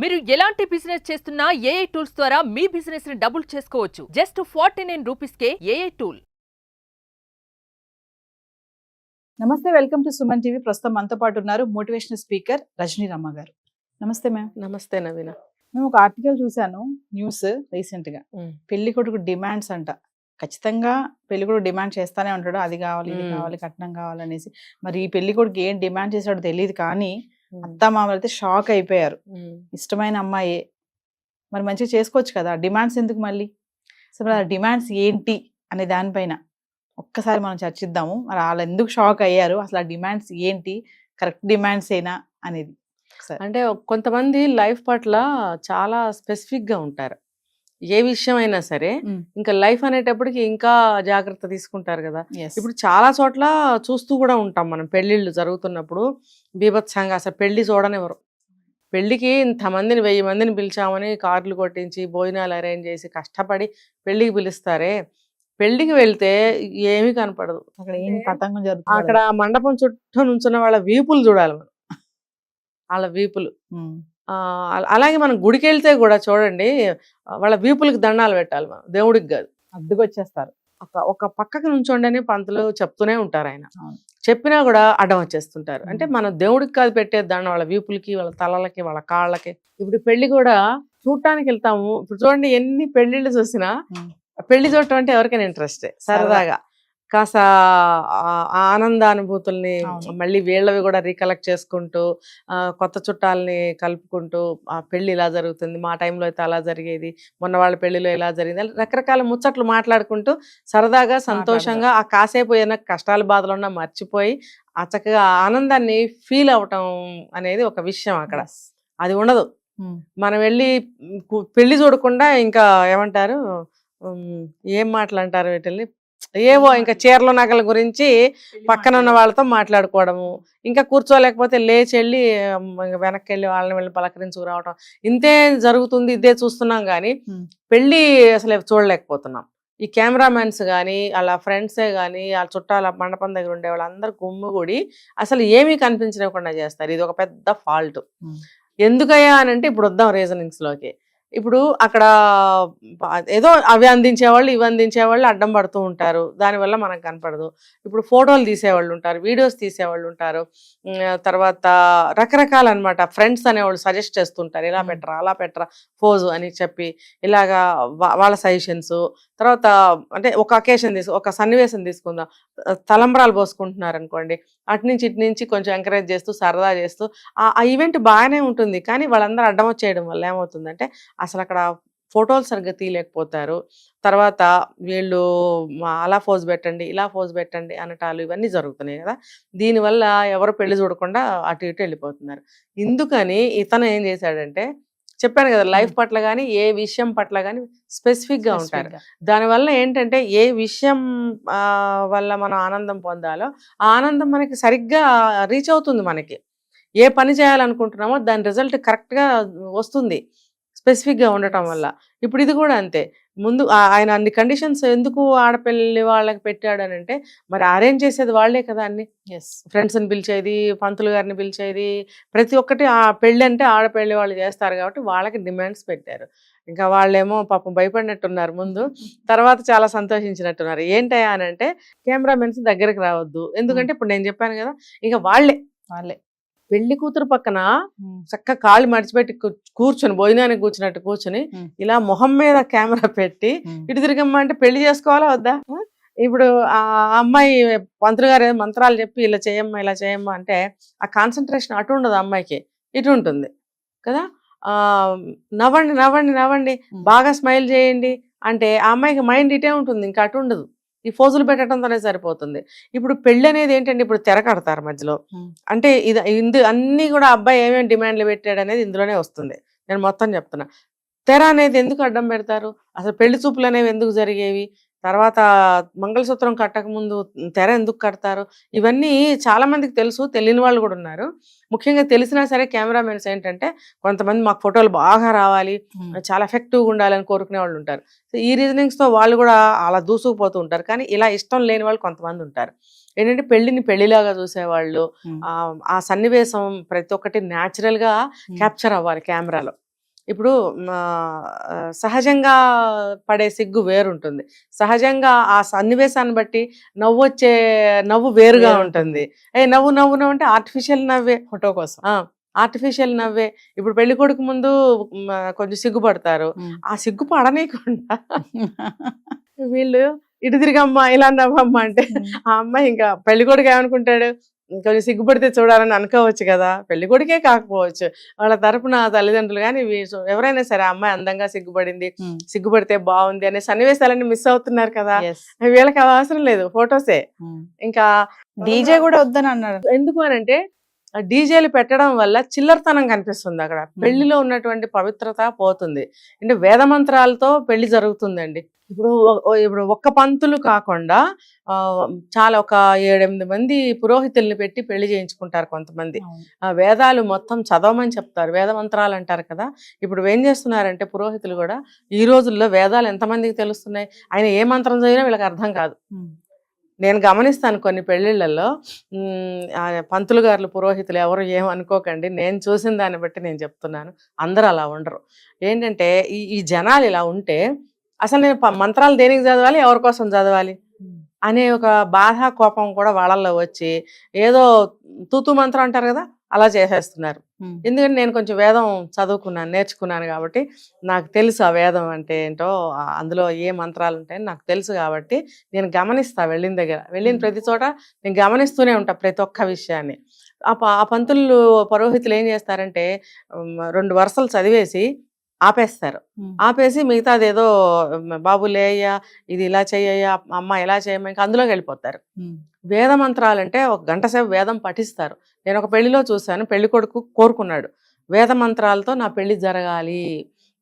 మీరు ఎలాంటి బిజినెస్ చేస్తున్నా ఏఐ టూల్స్ ద్వారా మీ బిజినెస్ ని డబుల్ చేసుకోవచ్చు. జస్ట్ 49 రూపీస్కే ఏఐ టూల్. నమస్తే, వెల్కమ్ టు సుమన్ టీవీ. ప్రస్తుతం మనతో పాటు ఉన్నారు మోటివేషనల్ స్పీకర్ రజనీ రమ్మ గారు. నమస్తే మ్యామ్. నమస్తే నవీన. మేము ఒక ఆర్టికల్ చూసాను, న్యూస్ రీసెంట్ గా. పెళ్లి కొడుకు డిమాండ్స్ అంట. ఖచ్చితంగా పెళ్లి కొడుకు డిమాండ్ చేస్తానే ఉంటాడు, అది కావాలి ఇది కావాలి కట్నం కావాలనేసి. మరి ఈ పెళ్లి కొడుకు ఏం డిమాండ్ చేశాడో తెలియదు, కానీ అత్త మామలు అయితే షాక్ అయిపోయారు. ఇష్టమైన అమ్మాయే, మరి మంచిగా చేసుకోవచ్చు కదా, డిమాండ్స్ ఎందుకు మళ్ళీ? సో మరి ఆ డిమాండ్స్ ఏంటి అనే దానిపైన ఒక్కసారి మనం చర్చిద్దాము. మరి వాళ్ళు ఎందుకు షాక్ అయ్యారు, అసలు ఆ డిమాండ్స్ ఏంటి, కరెక్ట్ డిమాండ్స్ ఏనా అనేది. అంటే కొంతమంది లైఫ్ పట్ల చాలా స్పెసిఫిక్ గా ఉంటారు, ఏ విషయం అయినా సరే. ఇంకా లైఫ్ అనేటప్పటికి ఇంకా జాగ్రత్త తీసుకుంటారు కదా. ఇప్పుడు చాలా చోట్ల చూస్తూ కూడా ఉంటాం మనం, పెళ్లిళ్ళు జరుగుతున్నప్పుడు బీభత్సంగా అసలు పెళ్లి చూడనివ్వరు. పెళ్లికి ఇంతమందిని 1000 మందిని పిలిచామని కార్లు కొట్టించి భోజనాలు అరేంజ్ చేసి కష్టపడి పెళ్లికి పిలుస్తారే, పెళ్లికి వెళ్తే ఏమీ కనపడదు. అక్కడ ఏం తతంగం జరుగుతుంది, అక్కడ మండపం చుట్టూ నుంచున్న వాళ్ళ వీపులు చూడాలి మనం, వాళ్ళ వీపులు. అలాగే మనం గుడికి వెళ్తే కూడా చూడండి, వాళ్ళ వీపులకి దండాలు పెట్టాలి మనం, దేవుడికి కాదు. అడ్డుకొచ్చేస్తారు. ఒక పక్కకి నుంచోండి అని పంతులు చెప్తూనే ఉంటారు. ఆయన చెప్పినా కూడా అడ్డం వచ్చేస్తుంటారు. అంటే మనం దేవుడికి కాదు పెట్టే దండం, వాళ్ళ వీపులకి, వాళ్ళ తలలకి, వాళ్ళ కాళ్ళకి. ఇప్పుడు పెళ్లి కూడా చూడటానికి వెళ్తాము. ఇప్పుడు చూడండి, ఎన్ని పెళ్లిళ్ళు చూసినా పెళ్లి చూడటం అంటే ఎవరికైనా ఇంట్రెస్టే, సరదాగా కాస్త ఆనందానుభూతుల్ని మళ్ళీ వీళ్ళవి కూడా రీకలెక్ట్ చేసుకుంటూ, కొత్త చుట్టాలని కలుపుకుంటూ, ఆ పెళ్లి ఇలా జరుగుతుంది, మా టైంలో అయితే అలా జరిగేది, మొన్న వాళ్ళ పెళ్లిలో ఇలా జరిగింది, రకరకాల ముచ్చట్లు మాట్లాడుకుంటూ సరదాగా సంతోషంగా ఆ కాసేపు ఏదైనా కష్టాలు బాధలు ఉన్నా మర్చిపోయి ఆ చక్కగా ఆనందాన్ని ఫీల్ అవటం అనేది ఒక విషయం అక్కడ. అది ఉండదు. మనం వెళ్ళి పెళ్లి చూడకుండా ఇంకా ఏమంటారు, ఏం మాటలు అంటారు వీటిల్ని, ఏవో ఇంకా చీరల నగల గురించి పక్కన ఉన్న వాళ్ళతో మాట్లాడుకోవడము, ఇంకా కూర్చోలేకపోతే లేచి వెళ్ళి వెనక్కి వెళ్ళి వాళ్ళని వెళ్ళి పలకరించుకురావడం, ఇంతే జరుగుతుంది. ఇదే చూస్తున్నాం కానీ పెళ్ళి అసలు చూడలేకపోతున్నాం. ఈ కెమెరామెన్స్ కానీ వాళ్ళ ఫ్రెండ్సే కానీ వాళ్ళ చుట్టాల మండపం దగ్గర ఉండే వాళ్ళందరూ గుమ్ముగూడి అసలు ఏమీ కనిపించకుండా చేస్తారు. ఇది ఒక పెద్ద ఫాల్ట్. ఎందుకయ్యా అని అంటే, ఇప్పుడు వద్దాం రీజనింగ్స్లోకి. ఇప్పుడు అక్కడ ఏదో అవి అందించేవాళ్ళు ఇవి అందించేవాళ్ళు అడ్డం పడుతూ ఉంటారు, దానివల్ల మనకు కనపడదు. ఇప్పుడు ఫోటోలు తీసేవాళ్ళు ఉంటారు, వీడియోస్ తీసేవాళ్ళు ఉంటారు, తర్వాత రకరకాల అనమాట ఫ్రెండ్స్ అనేవాళ్ళు సజెస్ట్ చేస్తుంటారు, ఇలా పెట్టరా అలా పెట్టరా పోజు అని చెప్పి, ఇలాగా వాళ్ళ సజెషన్స్. తర్వాత అంటే ఒక అకేషన్ ఒక సన్నివేశం తీసుకుందాం, తలంబ్రాలు పోసుకుంటున్నారు అనుకోండి, అటు నుంచి ఇటు నుంచి కొంచెం ఎంకరేజ్ చేస్తూ సరదా చేస్తూ ఆ ఈవెంట్ బాగానే ఉంటుంది. కానీ వాళ్ళందరూ అడ్డం వచ్చేయడం వల్ల ఏమవుతుందంటే, అసలు అక్కడ ఫోటోలు సరిగ్గా తీయలేకపోతారు. తర్వాత వీళ్ళు అలా పోజ్ పెట్టండి ఇలా పోజ్ పెట్టండి అనటాలు ఇవన్నీ జరుగుతున్నాయి కదా. దీనివల్ల ఎవరు పెళ్లి చూడకుండా అటు ఇటు వెళ్ళిపోతున్నారు. ఇందుకని ఇతను ఏం చేశాడంటే, చెప్పాను కదా, లైఫ్ పట్ల కానీ ఏ విషయం పట్ల కానీ స్పెసిఫిక్గా ఉంటారు. దానివల్ల ఏంటంటే, ఏ విషయం వల్ల మనం ఆనందం పొందాలో ఆ ఆనందం మనకి సరిగ్గా రీచ్ అవుతుంది. మనకి ఏ పని చేయాలనుకుంటున్నామో దాని రిజల్ట్ కరెక్ట్గా వస్తుంది స్పెసిఫిక్గా ఉండటం వల్ల. ఇప్పుడు ఇది కూడా అంతే. ముందు ఆయన అన్ని కండిషన్స్ ఎందుకు ఆడపిల్లి వాళ్ళకి పెట్టాడు అని అంటే, మరి అరేంజ్ చేసేది వాళ్లే కదా, అన్ని ఫ్రెండ్స్ని పిలిచేది, పంతులు గారిని పిలిచేది, ప్రతి ఒక్కటి ఆ పెళ్ళి అంటే ఆడపిల్లి వాళ్ళు చేస్తారు కాబట్టి వాళ్ళకి డిమాండ్స్ పెట్టారు. ఇంకా వాళ్ళేమో పాపం భయపడినట్టున్నారు ముందు, తర్వాత చాలా సంతోషించినట్టున్నారు. ఏంటయ్యా అని అంటే, కెమెరామెన్స్ దగ్గరికి రావద్దు, ఎందుకంటే ఇప్పుడు నేను చెప్పాను కదా, ఇంకా వాళ్ళే పెళ్లి కూతురు పక్కన చక్కగా కాళ్ళు మడిచిపెట్టి కూర్చొని భోజనానికి కూర్చున్నట్టు కూర్చొని ఇలా మొహం మీద కెమెరా పెట్టి ఇటు తిరిగమ్మా అంటే పెళ్లి చేసుకోవాలా వద్దా? ఇప్పుడు ఆ అమ్మాయి పంతులు గారు మంత్రాలు చెప్పి ఇలా చేయమ్మా ఇలా చేయమ్మా అంటే ఆ కాన్సన్ట్రేషన్ అటు ఉండదు, అమ్మాయికి ఇటు ఉంటుంది కదా. నవ్వండి నవ్వండి నవ్వండి బాగా స్మైల్ చేయండి అంటే ఆ అమ్మాయికి మైండ్ ఇటే ఉంటుంది, ఇంకా అటు ఉండదు. ఈ ఫోజులు పెట్టడంతోనే సరిపోతుంది. ఇప్పుడు పెళ్లి అనేది ఏంటంటే, ఇప్పుడు తెర కడతారు మధ్యలో, అంటే ఇది అన్ని కూడా అబ్బాయి ఏమేమి డిమాండ్లు పెట్టాడు అనేది ఇందులోనే వస్తుంది. నేను మొత్తం చెప్తున్నా. తెర అనేది ఎందుకు అడ్డం పెడతారు, అసలు పెళ్లి చూపులు అనేవి ఎందుకు జరిగేవి, తర్వాత మంగళసూత్రం కట్టక ముందు తెర ఎందుకు కడతారు, ఇవన్నీ చాలా మందికి తెలుసు, తెలియని వాళ్ళు కూడా ఉన్నారు. ముఖ్యంగా తెలిసినా సరే కెమెరామెన్స్ ఏంటంటే, కొంతమంది మాకు ఫోటోలు బాగా రావాలి, చాలా ఎఫెక్టివ్గా ఉండాలని కోరుకునే వాళ్ళు ఉంటారు. సో ఈ రీజనింగ్స్తో వాళ్ళు కూడా అలా దూసుకుపోతూ ఉంటారు. కానీ ఇలా ఇష్టం లేని వాళ్ళు కొంతమంది ఉంటారు. ఏంటంటే పెళ్లిని పెళ్లిలాగా చూసేవాళ్ళు, ఆ సన్నివేశం ప్రతి ఒక్కటి న్యాచురల్గా క్యాప్చర్ అవ్వాలి కెమెరాలో. ఇప్పుడు సహజంగా పడే సిగ్గు వేరుంటుంది, సహజంగా ఆ సన్నివేశాన్ని బట్టి నవ్వు వేరుగా ఉంటుంది. నవ్వు నవ్వు నవ్వు అంటే ఆర్టిఫిషియల్ నవ్వే, ఫోటో కోసం. ఆర్టిఫిషియల్ నవ్వే. ఇప్పుడు పెళ్లి కొడుకు ముందు కొంచెం సిగ్గుపడతారు, ఆ సిగ్గు పడనీయకుండా వీళ్ళు ఇటు తిరిగమ్మా ఇలా నవ్వమ్మా అంటే ఆ అమ్మాయి ఇంకా పెళ్లి కొడుకు ఏమనుకుంటాడు, కొంచెం సిగ్గుపడితే చూడాలని అనుకోవచ్చు కదా. పెళ్లి కొడుకే కాకపోవచ్చు, వాళ్ళ తరపున తల్లిదండ్రులు కానీ ఎవరైనా సరే ఆ అమ్మాయి అందంగా సిగ్గుపడింది, సిగ్గుపడితే బాగుంది అనే సన్నివేశాలన్నీ మిస్ అవుతున్నారు కదా. వీళ్ళకి అవసరం లేదు, ఫొటోసే. ఇంకా డీజే కూడా వద్దని అన్నాడు. ఎందుకు అని అంటే డీజేలు పెట్టడం వల్ల చిల్లరతనం కనిపిస్తుంది, అక్కడ పెళ్లిలో ఉన్నటువంటి పవిత్రత పోతుంది. అంటే వేద మంత్రాలతో పెళ్లి జరుగుతుందండి. ఇప్పుడు ఒక్క పంతులు కాకుండా చాలా ఒక 7-8 మంది పురోహితుల్ని పెట్టి పెళ్లి చేయించుకుంటారు కొంతమంది. వేదాలు మొత్తం చదవమని చెప్తారు, వేద మంత్రాలు అంటారు కదా. ఇప్పుడు ఏం చేస్తున్నారంటే పురోహితులు కూడా ఈ రోజుల్లో వేదాలు ఎంతమందికి తెలుస్తున్నాయి, ఆయన ఏ మంత్రం చదివినా వీళ్ళకి అర్థం కాదు. నేను గమనిస్తాను కొన్ని పెళ్లిళ్లలో పంతులు గారులు పురోహితులు ఎవరు ఏమనుకోకండి, నేను చూసిన దాన్ని బట్టి నేను చెప్తున్నాను, అందరూ అలా ఉండరు. ఏంటంటే ఈ జనాలు ఇలా ఉంటే అసలు నేను మంత్రాలు దేనికి చదవాలి, ఎవరి కోసం చదవాలి అనే ఒక బాధ కోపం కూడా వాళ్ళల్లో వచ్చి ఏదో తూతు మంత్రం అంటారు కదా అలా చేసేస్తున్నారు. ఎందుకంటే నేను కొంచెం వేదం చదువుకున్నాను, నేర్చుకున్నాను కాబట్టి నాకు తెలుసు ఆ వేదం అంటే ఏంటో, అందులో ఏ మంత్రాలు ఉంటాయని నాకు తెలుసు కాబట్టి నేను గమనిస్తా. వెళ్ళిన ప్రతి చోట నేను గమనిస్తూనే ఉంటా ప్రతి ఒక్క విషయాన్ని. ఆ పంతులు పురోహితులు ఏం చేస్తారంటే 2 వరుసలు చదివేసి ఆపేస్తారు, ఆపేసి మిగతాది ఏదో బాబు లేయ్యా, ఇది ఇలా చెయ్యయ్యా, అమ్మ ఇలా చేయమ్మా, ఇంకా అందులోకి వెళ్ళిపోతారు. వేద మంత్రాలు అంటే 1 గంట సేపు వేదం పఠిస్తారు. నేను ఒక పెళ్లిలో చూశాను, పెళ్లి కొడుకు కోరుకున్నాడు, వేద మంత్రాలతో నా పెళ్లి జరగాలి,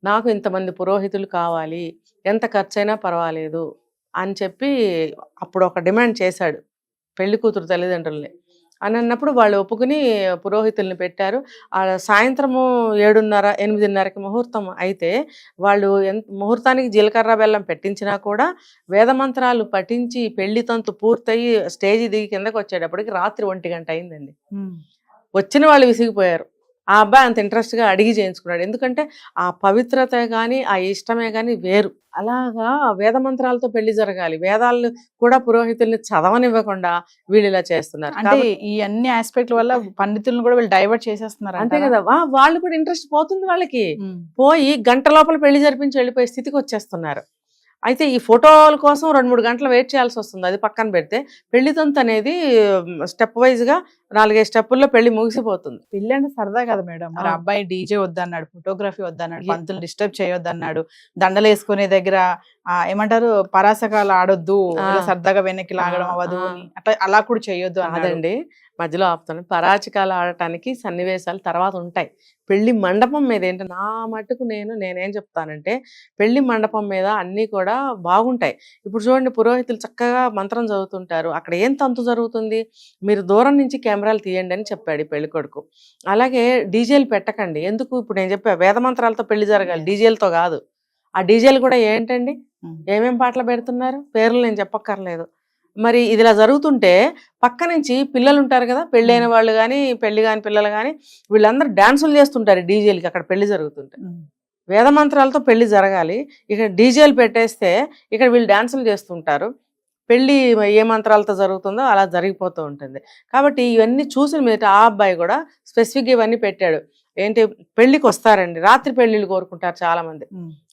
నాకు ఇంతమంది పురోహితులు కావాలి, ఎంత ఖర్చైనా పర్వాలేదు అని చెప్పి అప్పుడు ఒక డిమాండ్ చేశాడు పెళ్లి కూతురు తల్లిదండ్రుల్ని. అని అన్నప్పుడు వాళ్ళు ఒప్పుకుని పురోహితుల్ని పెట్టారు. సాయంత్రము 7:30-8:30కి ముహూర్తం అయితే వాళ్ళు ముహూర్తానికి జీలకర్ర బెల్లం పెట్టించినా కూడా వేదమంత్రాలు పఠించి పెళ్లి తంతు పూర్తయి స్టేజ్ దిగి కిందకి వచ్చేటప్పటికి రాత్రి 1 గంట అయిందండి. వచ్చిన వాళ్ళు విసిగిపోయారు. ఆ అబ్బాయి అంత ఇంట్రెస్ట్గా అడిగి చేయించుకున్నాడు, ఎందుకంటే ఆ పవిత్రత కానీ ఆ ఇష్టమే కానీ వేరు. అలాగా వేద మంత్రాలతో పెళ్లి జరగాలి, వేదాలు కూడా పురోహితుల్ని చదవనివ్వకుండా వీళ్ళు ఇలా చేస్తున్నారు. అంటే ఈ అన్ని ఆస్పెక్ట్ల వల్ల పండితులను కూడా వీళ్ళు డైవర్ట్ చేసేస్తున్నారు. అంతే కదా, వాళ్ళు కూడా ఇంట్రెస్ట్ పోతుంది వాళ్ళకి, పోయి గంట లోపల పెళ్లి జరిపించి వెళ్ళిపోయే స్థితికి వచ్చేస్తున్నారు. అయితే ఈ ఫోటోల కోసం 2-3 గంటలు వెయిట్ చేయాల్సి వస్తుంది. అది పక్కన పెడితే పెళ్లి తంతు అనేది స్టెప్ వైజ్ గా 4-5 స్టెప్పుల్లో పెళ్లి ముగిసిపోతుంది. పెళ్లి అంటే సరదా కదా మేడం. మరి అబ్బాయి డీజే వద్దన్నాడు, ఫోటోగ్రఫీ వద్దన్నాడు, పంతులు డిస్టర్బ్ చేయొద్దన్నాడు, దండలు వేసుకునే దగ్గర ఏమంటారు పరాసకాలు ఆడొద్దు, సరదాగా వెనక్కి లాగడం అవ్వదు, అట్లా అలా కూడా చేయొద్దు అదండి. మధ్యలో ఆపుతాను, పరాచికాలు ఆడటానికి సన్నివేశాలు తర్వాత ఉంటాయి. పెళ్లి మండపం మీద ఏంటి నా మటుకు నేనేం చెప్తానంటే పెళ్లి మండపం మీద అన్నీ కూడా బాగుంటాయి. ఇప్పుడు చూడండి, పురోహితులు చక్కగా మంత్రం చదువుతుంటారు, అక్కడ ఏం తంతు జరుగుతుంది, మీరు దూరం నుంచి కెమెరాలు తీయండి అని చెప్పాడు పెళ్లి కొడుకు. అలాగే డీజేలు పెట్టకండి, ఎందుకు, ఇప్పుడు నేను చెప్పా వేద మంత్రాలతో పెళ్లి జరగాలి, డీజేలతో కాదు. ఆ డీజేలు కూడా ఏంటండి, ఏమేం పాటలు పెడుతున్నారు, పేర్లు నేను చెప్పక్కర్లేదు. మరి ఇది ఇలా జరుగుతుంటే పక్క నుంచి పిల్లలు ఉంటారు కదా, పెళ్ళైన వాళ్ళు కానీ పెళ్లి కాని పిల్లలు కానీ వీళ్ళందరూ డాన్సులు చేస్తుంటారు డీజేలకి అక్కడ పెళ్లి జరుగుతుంటే. వేద మంత్రాలతో పెళ్లి జరగాలి, ఇక్కడ డీజేలు పెట్టేస్తే ఇక్కడ వీళ్ళు డాన్సులు చేస్తుంటారు, పెళ్లి ఏ మంత్రాలతో జరుగుతుందో అలా జరిగిపోతూ ఉంటుంది. కాబట్టి ఇవన్నీ చూసిన మీద ఆ అబ్బాయి కూడా స్పెసిఫిక్గా ఇవన్నీ పెట్టాడు. ఏంటి, పెళ్లికి వస్తారండి, రాత్రి పెళ్లిళ్ళు కోరుకుంటారు చాలా మంది,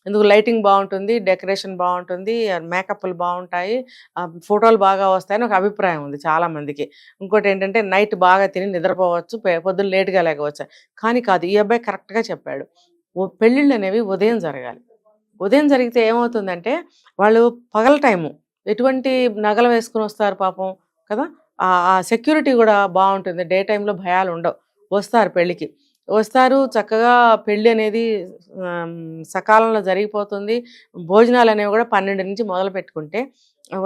ఎందుకు లైటింగ్ బాగుంటుంది, డెకరేషన్ బాగుంటుంది, మేకప్లు బాగుంటాయి, ఫోటోలు బాగా వస్తాయని ఒక అభిప్రాయం ఉంది చాలా మందికి. ఇంకోటి ఏంటంటే నైట్ బాగా తిని నిద్రపోవచ్చు, పొద్దున్న లేట్గా లేకపోవచ్చు. కానీ కాదు, ఈ అబ్బాయి కరెక్ట్గా చెప్పాడు, పెళ్ళిళ్ళు అనేవి ఉదయం జరగాలి. ఉదయం జరిగితే ఏమవుతుందంటే వాళ్ళు పగల టైము ఎటువంటి నగలు వేసుకుని వస్తారు పాపం కదా, ఆ సెక్యూరిటీ కూడా బాగుంటుంది, డే టైంలో భయాలు ఉండవు, వస్తారు పెళ్ళికి వస్తారు, చక్కగా పెళ్ళి అనేది సకాలంలో జరిగిపోతుంది. భోజనాలు అనేవి కూడా 12 నుంచి మొదలు పెట్టుకుంటే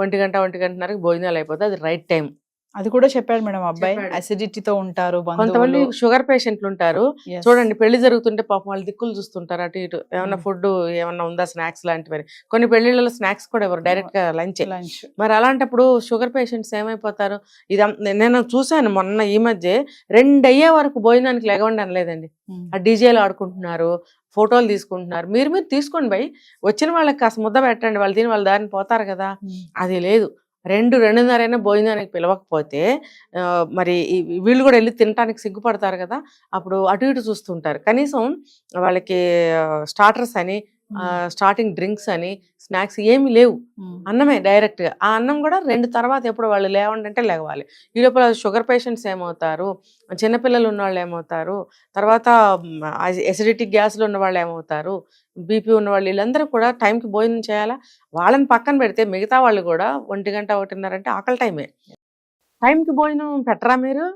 1 గంట 1:30కి భోజనాలు అయిపోతాయి, అది రైట్ టైం. అది కూడా చెప్పాడు మేడం అబ్బాయి. అసిడిటీతో ఉంటారు, కొంతమంది షుగర్ పేషెంట్లు ఉంటారు చూడండి, పెళ్లి జరుగుతుంటే పాపం వాళ్ళు దిక్కులు చూస్తుంటారు అటు ఇటు, ఏమన్నా ఫుడ్ ఏమన్నా ఉందా, స్నాక్స్ లాంటివి. కొన్ని పెళ్లిళ్ళలో స్నాక్స్ కూడా ఎవరు, డైరెక్ట్ గా లంచ్. మరి అలాంటప్పుడు షుగర్ పేషెంట్స్ ఏమైపోతారు, ఇది నేను చూసాను మొన్న ఈ మధ్య 2 అయ్యే వరకు భోజనానికి లెగవండి అనలేదండి, ఆ డీజేలు ఆడుకుంటున్నారు, ఫోటోలు తీసుకుంటున్నారు. మీరు తీసుకోండి భయ్, వచ్చిన వాళ్ళకి కాస్త ముద్ద పెట్టండి, వాళ్ళు తిని వాళ్ళ దారిని పోతారు కదా. అది లేదు. 2-2:30 అయినా భోజనానికి పిలవకపోతే మరి వీళ్ళు కూడా వెళ్ళి తినడానికి సిగ్గుపడతారు కదా. అప్పుడు అటు ఇటు చూస్తుంటారు. కనీసం వాళ్ళకి స్టార్టర్స్ అని, స్టార్టింగ్ డ్రింక్స్ అని, స్నాక్స్ ఏమి లేవు. అన్నమే డైరెక్ట్గా. ఆ అన్నం కూడా 2 తర్వాత ఎప్పుడు వాళ్ళు లేవండి అంటే లేవాలి. ఈ లోపల షుగర్ పేషెంట్స్ ఏమవుతారు, చిన్నపిల్లలు ఉన్న వాళ్ళు ఏమవుతారు, తర్వాత ఎసిడిటీ గ్యాస్లు ఉన్న వాళ్ళు ఏమవుతారు, బీపీ ఉన్న వాళ్ళు, వీళ్ళందరూ కూడా టైంకి భోజనం చేయాలా. వాళ్ళని పక్కన పెడితే మిగతా వాళ్ళు కూడా 1 గంట 1:30 అంటే ఆకలి టైమే. టైంకి భోజనం పెట్టరా మీరు?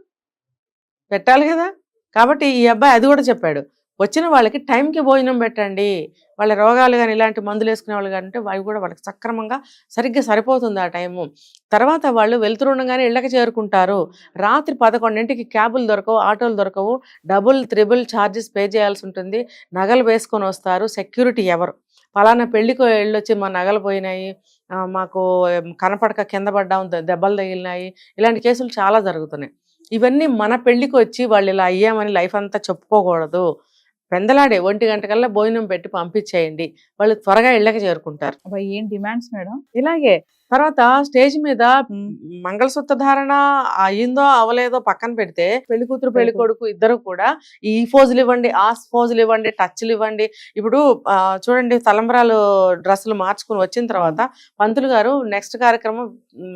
పెట్టాలి కదా. కాబట్టి ఈ అబ్బాయి అది కూడా చెప్పాడు, వచ్చిన వాళ్ళకి టైంకి భోజనం పెట్టండి. వాళ్ళ రోగాలు కానీ ఇలాంటి మందులు వేసుకునే వాళ్ళు కానీ ఉంటే అవి కూడా వాళ్ళకి సక్రమంగా సరిగ్గా సరిపోతుంది ఆ టైము. తర్వాత వాళ్ళు వెళ్తుండగానే ఇళ్ళకి చేరుకుంటారు. రాత్రి 11ంటికి క్యాబులు దొరకవు, ఆటోలు దొరకవు, డబుల్ 3 ఛార్జెస్ పే చేయాల్సి ఉంటుంది. నగలు వేసుకొని వస్తారు. సెక్యూరిటీ ఎవరు? పలానా పెళ్లికి వెళ్ళొచ్చి మా నగలు పోయినాయి, మాకు కనపడక కింద పడ్డాం, దెబ్బలు తగిలినాయి, ఇలాంటి కేసులు చాలా జరుగుతున్నాయి. ఇవన్నీ మన పెళ్లికి వచ్చి వాళ్ళు ఇలా అయ్యామని లైఫ్ అంతా చెప్పుకోకూడదు. పెందలాడే 1 గంటకల్లా భోజనం పెట్టి పంపించేయండి, వాళ్ళు త్వరగా ఇళ్ళకి చేరుకుంటారు. ఏం డిమాండ్స్ మేడం? ఇలాగే తర్వాత స్టేజ్ మీద మంగళసూత్ర ధారణ అయ్యిందో అవలేదో పక్కన పెడితే, పెళ్లి కూతురు పెళ్లి కొడుకు ఇద్దరు కూడా ఈ ఫోజులు ఇవ్వండి, ఆ ఫోజులు ఇవ్వండి, టచ్లు ఇవ్వండి. ఇప్పుడు చూడండి, తలంబరాలు డ్రెస్సులు మార్చుకుని వచ్చిన తర్వాత పంతులు గారు నెక్స్ట్ కార్యక్రమం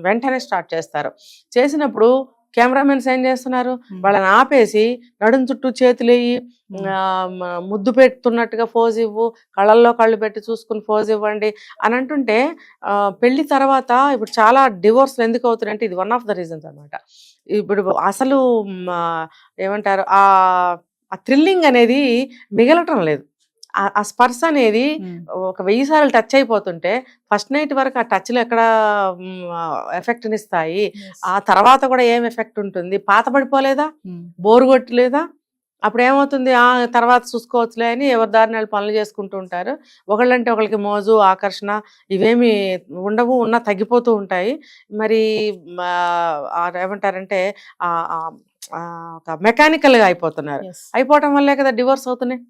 వెంటనే స్టార్ట్ చేస్తారు. చేసినప్పుడు కెమెరామెన్స్ ఏం చేస్తున్నారు, వాళ్ళని ఆపేసి నడుం చుట్టూ చేతులేయి, ముద్దు పెడుతున్నట్టుగా ఫోజ్ ఇవ్వు, కళ్ళల్లో కళ్ళు పెట్టి చూసుకుని ఫోజ్ ఇవ్వండి అని అంటుంటే, పెళ్లి తర్వాత ఇప్పుడు చాలా డివోర్స్లు ఎందుకు అవుతున్నాయంటే ఇది వన్ ఆఫ్ ద రీజన్స్ అనమాట. ఇప్పుడు అసలు ఏమంటారు, ఆ థ్రిల్లింగ్ అనేది మిగలటం లేదు. ఆ స్పర్శ అనేది ఒక 1000 సార్లు టచ్ అయిపోతుంటే ఫస్ట్ నైట్ వరకు ఆ టచ్లు ఎక్కడ ఎఫెక్ట్నిస్తాయి, ఆ తర్వాత కూడా ఏం ఎఫెక్ట్ ఉంటుంది? పాత పడిపోలేదా, బోరు కొట్టలేదా? అప్పుడు ఏమవుతుంది, ఆ తర్వాత చూసుకోవచ్చులే అని ఎవరి దారిని వాళ్ళు పనులు చేసుకుంటూ ఉంటారు. ఒకళ్ళంటే ఒకళ్ళకి మోజు, ఆకర్షణ ఇవేమి ఉండవు, ఉన్నా తగ్గిపోతూ ఉంటాయి. మరి ఏమంటారంటే ఒక మెకానికల్గా అయిపోతున్నారు. అయిపోవటం వల్లే కదా డివోర్స్ అవుతున్నాయి.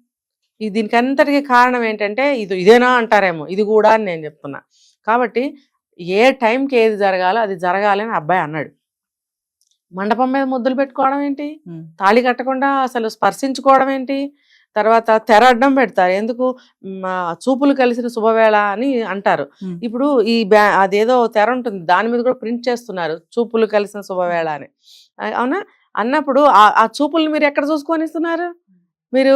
దీనికి అంతటికీ కారణం ఏంటంటే ఇదేనా అంటారేమో, ఇది కూడా అని నేను చెప్తున్నా. కాబట్టి ఏ టైంకి ఏది జరగాలో అది జరగాలి అని అబ్బాయి అన్నాడు. మండపం మీద ముద్దులు పెట్టుకోవడం ఏంటి, తాళి కట్టకుండా అసలు స్పర్శించుకోవడం ఏంటి, తర్వాత తెర అడ్డం పెడతారు. ఎందుకు? చూపులు కలిసిన శుభవేళ అని అంటారు. ఇప్పుడు అదేదో తెర ఉంటుంది, దాని మీద కూడా ప్రింట్ చేస్తున్నారు, చూపులు కలిసిన శుభవేళ అని. అవునా? అన్నప్పుడు ఆ చూపులు మీరు ఎక్కడ చూసుకొని ఇస్తున్నారు? మీరు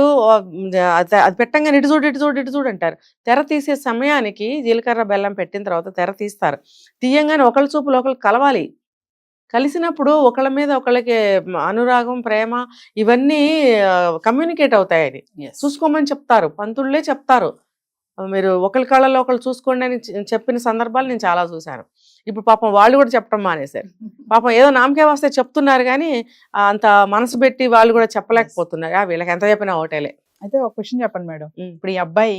అది పెట్టంగానే ఇటు చూడు ఇటు చూడు ఇటు చూడు అంటారు. తెర తీసే సమయానికి జీలకర్ర బెల్లం పెట్టిన తర్వాత తెర తీస్తారు. తీయంగానే ఒకళ్ళ చూపులు ఒకళ్ళు కలవాలి. కలిసినప్పుడు ఒకళ్ళ మీద ఒకళ్ళకి అనురాగం, ప్రేమ ఇవన్నీ కమ్యూనికేట్ అవుతాయని చూసుకోమని చెప్తారు, పంతుళ్ళే చెప్తారు. మీరు ఒకరి కళ్ళలో ఒకళ్ళు చూసుకోండి అని చెప్పిన సందర్భాలు నేను చాలా చూశాను. ఇప్పుడు పాపం వాళ్ళు కూడా చెప్పడం మానేశారు. పాపం ఏదో నామకే వస్తే చెప్తున్నారు కానీ అంత మనసు పెట్టి వాళ్ళు కూడా చెప్పలేకపోతున్నారు. వీళ్ళకి ఎంత చెప్పినా హోటలే. అయితే ఒక క్వశ్చన్ చెప్పండి మేడం, ఇప్పుడు ఈ అబ్బాయి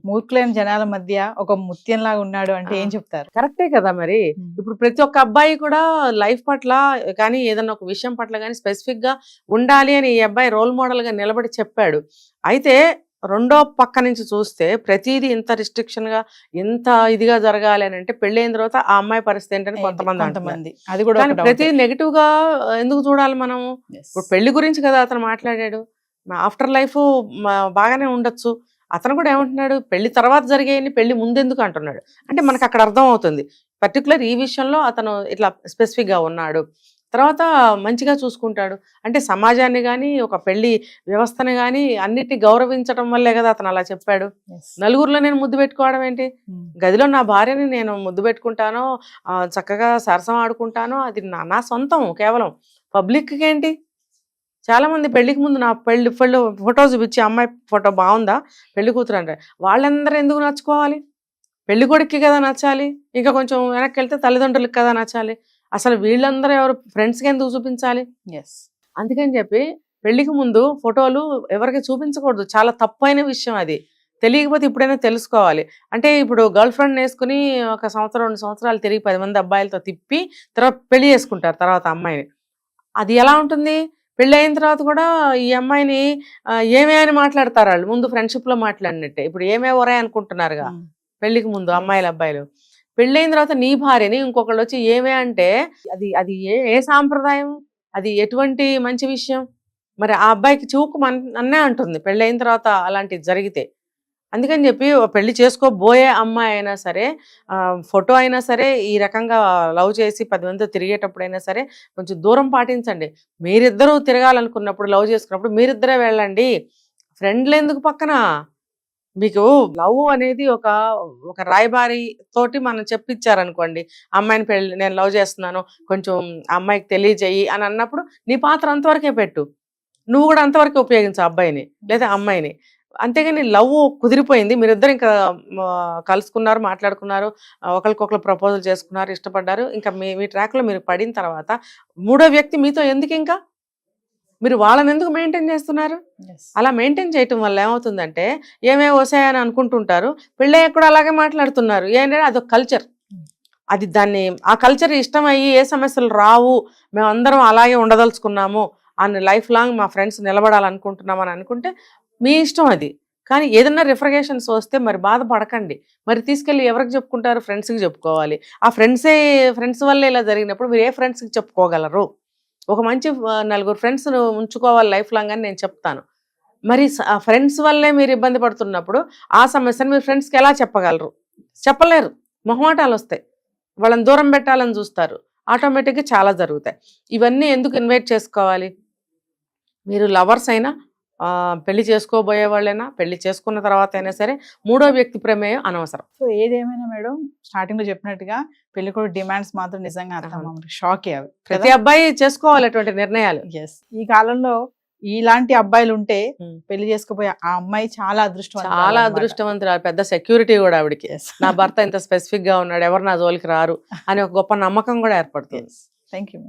మూర్ఖులైన జనాల మధ్య ఒక ముత్యం లాగా ఉన్నాడు అంటే ఏం చెప్తారు? కరెక్టే కదా. మరి ఇప్పుడు ప్రతి ఒక్క అబ్బాయి కూడా లైఫ్ పట్ల కానీ ఏదన్నా ఒక విషయం పట్ల కానీ స్పెసిఫిక్ గా ఉండాలి అని ఈ అబ్బాయి రోల్ మోడల్ గా నిలబడి చెప్పాడు. అయితే రెండో పక్క నుంచి చూస్తే ప్రతిదీ ఇంత రిస్ట్రిక్షన్ గా ఇంత ఇదిగా జరగాలి అని అంటే పెళ్ళైన తర్వాత ఆ అమ్మాయి పరిస్థితి ఏంటని కొంతమంది అది కూడా ప్రతిదీ నెగిటివ్ గా ఎందుకు చూడాలి మనము? ఇప్పుడు పెళ్లి గురించి కదా అతను మాట్లాడాడు, ఆఫ్టర్ లైఫ్ బాగానే ఉండొచ్చు. అతను కూడా ఏమంటున్నాడు, పెళ్లి తర్వాత జరిగేయని పెళ్లి ముందెందుకు అంటున్నాడు. అంటే మనకు అక్కడ అర్థం అవుతుంది పర్టికులర్ ఈ విషయంలో అతను ఇట్లా స్పెసిఫిక్ గా ఉన్నాడు. తర్వాత మంచిగా చూసుకుంటాడు అంటే సమాజాన్ని కానీ ఒక పెళ్లి వ్యవస్థని కానీ అన్నిటిని గౌరవించడం వల్లే కదా అతను అలా చెప్పాడు. నలుగురిలో నేను ముద్దు పెట్టుకోవడం ఏంటి, గదిలో నా భార్యని నేను ముద్దు పెట్టుకుంటాను, చక్కగా సరసం ఆడుకుంటాను, అది నా సొంతం. కేవలం పబ్లిక్కి ఏంటి? చాలా మంది పెళ్లికి ముందు నా పెళ్లి ఫోటో చూపించి అమ్మాయి ఫోటో బాగుందా పెళ్లి కూతురు అంటే వాళ్ళందరూ ఎందుకు నచ్చుకోవాలి? పెళ్లి కొడుక్కి కదా నచ్చాలి, ఇంకా కొంచెం వెనక్కి వెళ్తే తల్లిదండ్రులకి కదా నచ్చాలి. అసలు వీళ్ళందరూ ఎవరు ఫ్రెండ్స్కి ఎందుకు చూపించాలి? అందుకని చెప్పి పెళ్లికి ముందు ఫోటోలు ఎవరికి చూపించకూడదు, చాలా తప్పైన విషయం అది. తెలియకపోతే ఇప్పుడైనా తెలుసుకోవాలి. అంటే ఇప్పుడు గర్ల్ ఫ్రెండ్ వేసుకుని 1 సంవత్సరం 2 సంవత్సరాలు తిరిగి 10 మంది అబ్బాయిలతో తిప్పి తర్వాత పెళ్లి చేసుకుంటారు తర్వాత అమ్మాయిని. అది ఎలా ఉంటుంది? పెళ్ళి అయిన తర్వాత కూడా ఈ అమ్మాయిని ఏమే అని మాట్లాడతారు వాళ్ళు, ముందు ఫ్రెండ్షిప్ లో మాట్లాడినట్టే. ఇప్పుడు ఏమే ఒరే అనుకుంటున్నారుగా పెళ్లికి ముందు అమ్మాయిలు అబ్బాయిలు. పెళ్ళైన తర్వాత నీ భార్యని ఇంకొకళ్ళు వచ్చి ఏమే అంటే అది అది ఏ సాంప్రదాయం, అది ఎటువంటి మంచి విషయం? మరి ఆ అబ్బాయికి చూకు అన్నే అంటుంది పెళ్ళైన తర్వాత అలాంటివి జరిగితే. అందుకని చెప్పి పెళ్లి చేసుకోబోయే అమ్మాయి అయినా సరే, ఫోటో అయినా సరే, ఈ రకంగా లవ్ చేసి 10 మందితో తిరిగేటప్పుడైనా సరే కొంచెం దూరం పాటించండి. మీరిద్దరూ తిరగాలనుకున్నప్పుడు, లవ్ చేసుకున్నప్పుడు మీరిద్దరే వెళ్ళండి, ఫ్రెండ్లు ఎందుకు పక్కన? మీకు లవ్ అనేది ఒక రాయబారి తోటి మనం చెప్పించారనుకోండి, అమ్మాయిని పెళ్ళి నేను లవ్ చేస్తున్నాను కొంచెం అమ్మాయికి తెలియజేయి అని అన్నప్పుడు నీ పాత్ర అంతవరకే పెట్టు, నువ్వు కూడా అంతవరకే ఉపయోగించు అబ్బాయిని లేదా అమ్మాయిని. అంతేగాని లవ్ కుదిరిపోయింది, మీరిద్దరు ఇంకా కలుసుకున్నారు, మాట్లాడుకున్నారు, ఒకరికొకరు ప్రపోజల్ చేసుకున్నారు, ఇష్టపడ్డారు, ఇంకా మీ ట్రాక్లో మీరు పడిన తర్వాత మూడో వ్యక్తి మీతో ఎందుకు? ఇంకా మీరు వాళ్ళని ఎందుకు మెయింటైన్ చేస్తున్నారు? అలా మెయింటైన్ చేయటం వల్ల ఏమవుతుందంటే ఏమే వసాయని అనుకుంటుంటారు, పెళ్ళయ్యాక కూడా అలాగే మాట్లాడుతున్నారు. ఏంటంటే అదొక కల్చర్, అది దాన్ని ఆ కల్చర్ ఇష్టం అయ్యి ఏ సమస్యలు రావు, మేమందరం అలాగే ఉండదలుచుకున్నాము అని లైఫ్ లాంగ్ మా ఫ్రెండ్స్ నిలబడాలనుకుంటున్నాం అని అనుకుంటే మీ ఇష్టం అది. కానీ ఏదన్నా రిఫ్రిగేషన్స్ వస్తే మరి బాధపడకండి, మరి తీసుకెళ్ళి ఎవరికి చెప్పుకుంటారు? ఫ్రెండ్స్కి చెప్పుకోవాలి. ఆ ఫ్రెండ్స్ వల్లే ఇలా జరిగినప్పుడు మీరు ఏ ఫ్రెండ్స్కి చెప్పుకోగలరు? ఒక మంచి 4 ఫ్రెండ్స్ ఉంచుకోవాలి లైఫ్ లాంగ్ అని నేను చెప్తాను. మరి ఫ్రెండ్స్ వల్లే మీరు ఇబ్బంది పడుతున్నప్పుడు ఆ సమస్యను మీరు ఫ్రెండ్స్కి ఎలా చెప్పగలరు? చెప్పలేరు, మొహమాటాలు వస్తాయి, వాళ్ళని దూరం పెట్టాలని చూస్తారు, ఆటోమేటిక్గా చాలా జరుగుతాయి. ఇవన్నీ ఎందుకు ఇన్వైట్ చేసుకోవాలి? మీరు లవర్స్ అయినా, పెళ్లి చేసుకోబోయే వాళ్ళైనా, పెళ్లి చేసుకున్న తర్వాత అయినా సరే మూడో వ్యక్తి ప్రమేయం అనవసరం. సో ఏదేమైనా మేడం, స్టార్టింగ్ లో చెప్పినట్టుగా పెళ్లి కూడా డిమాండ్స్ మాత్రం నిజంగా అర్థం షాకే అవి. ప్రతి అబ్బాయి చేసుకోవాలి అటువంటి నిర్ణయాలు. ఈ కాలంలో ఇలాంటి అబ్బాయిలు ఉంటే పెళ్లి చేసుకోపోయే ఆ అమ్మాయి చాలా అదృష్టవంతురాలు, పెద్ద సెక్యూరిటీ కూడా ఆవిడకి. నా భర్త ఇంత స్పెసిఫిక్ గా ఉన్నాడు, ఎవరు నా జోలికి రారు అనే ఒక గొప్ప నమ్మకం కూడా ఏర్పడుతుంది. Thank you.